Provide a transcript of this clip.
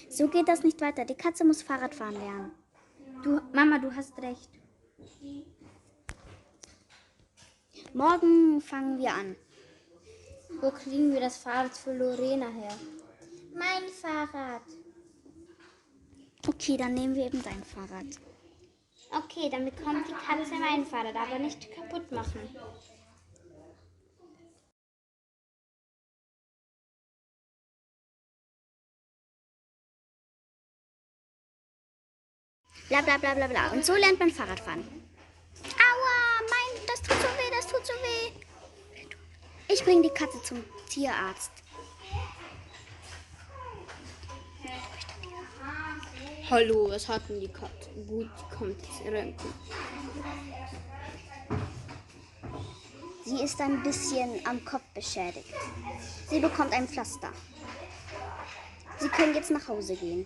So geht das nicht weiter. Die Katze muss Fahrradfahren lernen. Mama, du hast recht. Morgen fangen wir an. Wo kriegen wir das Fahrrad für Lorena her? Mein Fahrrad. Okay, dann nehmen wir eben dein Fahrrad. Okay, dann bekommt die Katze mein Fahrrad, aber nicht kaputt machen. Bla bla bla bla bla. Und so lernt man Fahrradfahren. Aua, das tut so weh, das tut so weh. Ich bringe die Katze zum Tierarzt. Hallo, was hat denn die Katze? Gut, die kommt jetzt röntgen. Sie ist ein bisschen am Kopf beschädigt. Sie bekommt ein Pflaster. Sie können jetzt nach Hause gehen.